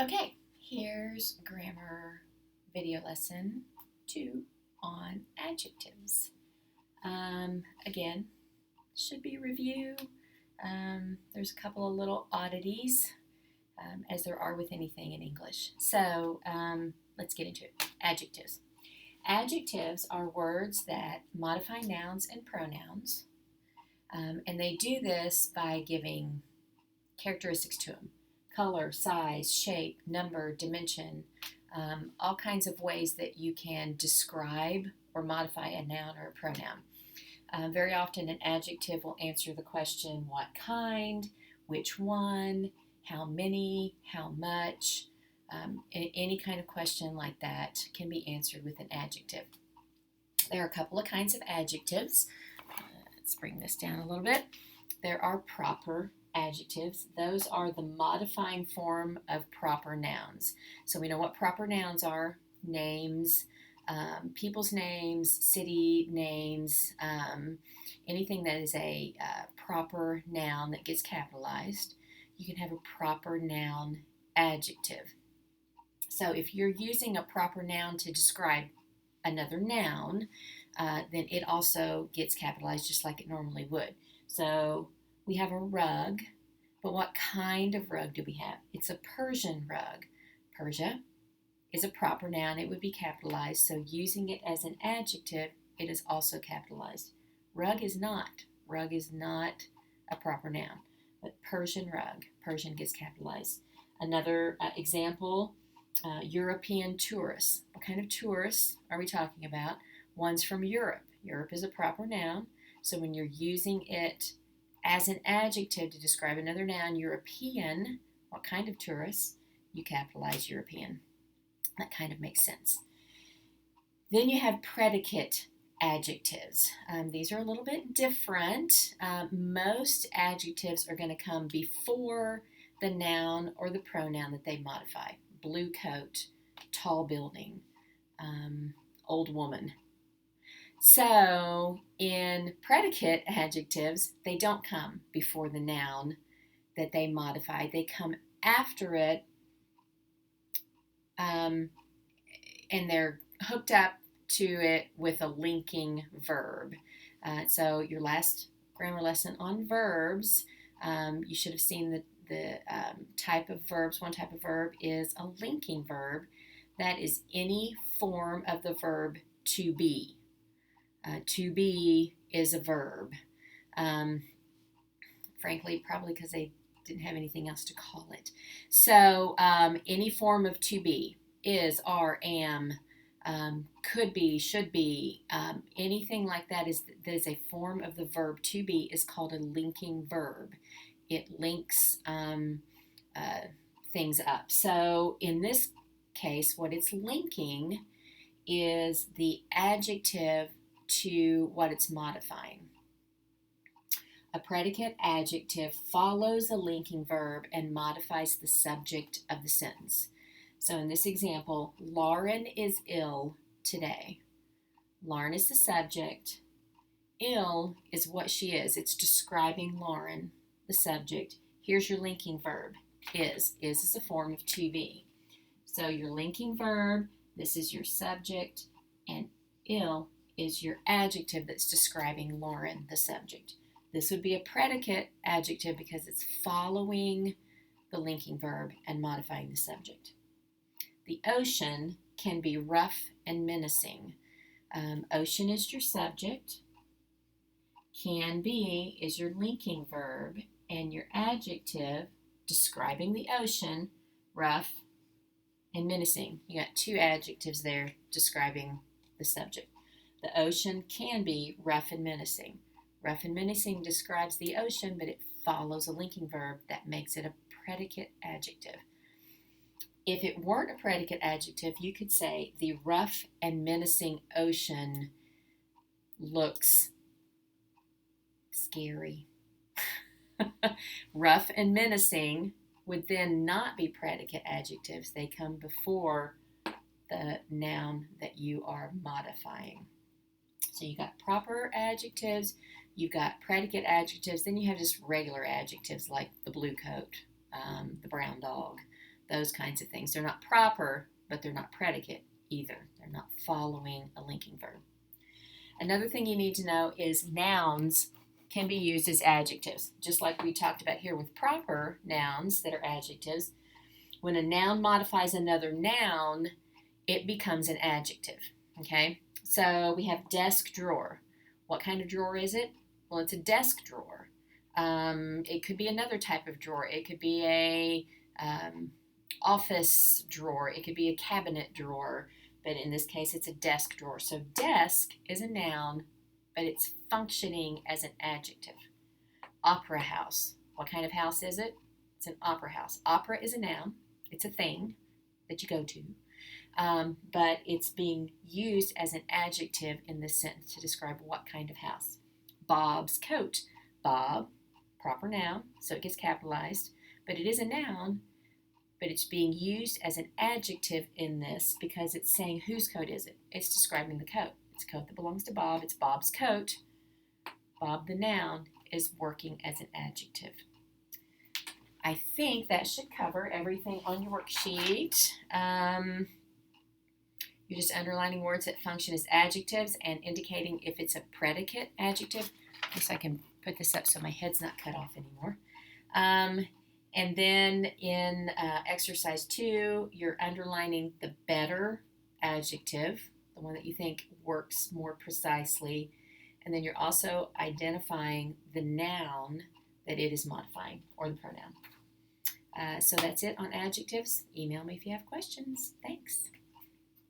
Okay, here's grammar video lesson 2 on adjectives. Again, should be review. There's a couple of little oddities, as there are with anything in English. So let's get into it. Adjectives. Adjectives are words that modify nouns and pronouns, and they do this by giving characteristics to them: color, size, shape, number, dimension, all kinds of ways that you can describe or modify a noun or a pronoun. Very often, an adjective will answer the question what kind, which one, how many, how much. Any kind of question like that can be answered with an adjective. There are a couple of kinds of adjectives. Let's bring this down a little bit. There are proper adjectives. Those are the modifying form of proper nouns. So we know what proper nouns are: names, people's names, city names, anything that is a proper noun that gets capitalized. You can have a proper noun adjective. So if you're using a proper noun to describe another noun, then it also gets capitalized just like it normally would. So we have a rug, but what kind of rug do we have? It's a Persian rug. Persia is a proper noun. It would be capitalized, so using it as an adjective, it is also capitalized. Rug is not. Rug is not a proper noun, but Persian rug. Persian gets capitalized. Another example, European tourists. What kind of tourists are we talking about? One's from Europe. Europe is a proper noun, so when you're using it as an adjective to describe another noun, European, what kind of tourists? You capitalize European. That kind of makes sense. Then you have predicate adjectives. These are a little bit different. Most adjectives are going to come before the noun or the pronoun that they modify. Blue coat, tall building, old woman. So in predicate adjectives, they don't come before the noun that they modify. They come after it, and they're hooked up to it with a linking verb. So your last grammar lesson on verbs, you should have seen the type of verbs. One type of verb is a linking verb. That is any form of the verb to be. To be is a verb. Frankly, probably because they didn't have anything else to call it. So any form of to be, is, are, am, could be, should be, anything like that is a form of the verb to be is called a linking verb. It links things up. So in this case, what it's linking is the adjective to what it's modifying. A predicate adjective follows a linking verb and modifies the subject of the sentence. So in this example, Lauren is ill today. Lauren is the subject. Ill is what she is. It's describing Lauren, the subject. Here's your linking verb, is. Is a form of to be. So your linking verb, this is your subject, and ill is your adjective that's describing Lauren, the subject. This would be a predicate adjective because it's following the linking verb and modifying the subject. The ocean can be rough and menacing. Ocean is your subject. Can be is your linking verb, and your adjective describing the ocean, rough and menacing. You got two adjectives there describing the subject. The ocean can be rough and menacing. Rough and menacing describes the ocean, but it follows a linking verb that makes it a predicate adjective. If it weren't a predicate adjective, you could say the rough and menacing ocean looks scary. Rough and menacing would then not be predicate adjectives. They come before the noun that you are modifying. So you got proper adjectives, you've got predicate adjectives, then you have just regular adjectives like the blue coat, the brown dog, those kinds of things. They're not proper, but they're not predicate either. They're not following a linking verb. Another thing you need to know is nouns can be used as adjectives, just like we talked about here with proper nouns that are adjectives. When a noun modifies another noun, it becomes an adjective, okay? So we have desk drawer. What kind of drawer is it? Well, it's a desk drawer. It could be another type of drawer. It could be a office drawer. It could be a cabinet drawer. But in this case, it's a desk drawer. So desk is a noun, but it's functioning as an adjective. Opera house. What kind of house is it? It's an opera house. Opera is a noun. It's a thing that you go to. But it's being used as an adjective in this sentence to describe what kind of house. Bob's coat. Bob, proper noun, so it gets capitalized, but it is a noun, but it's being used as an adjective in this because it's saying whose coat is it? It's describing the coat. It's a coat that belongs to Bob. It's Bob's coat. Bob, the noun, is working as an adjective. I think that should cover everything on your worksheet. You're just underlining words that function as adjectives and indicating if it's a predicate adjective. I guess I can put this up so my head's not cut off anymore. And then in exercise 2, you're underlining the better adjective, the one that you think works more precisely. And then you're also identifying the noun that it is modifying, or the pronoun. So that's it on adjectives. Email me if you have questions. Thanks.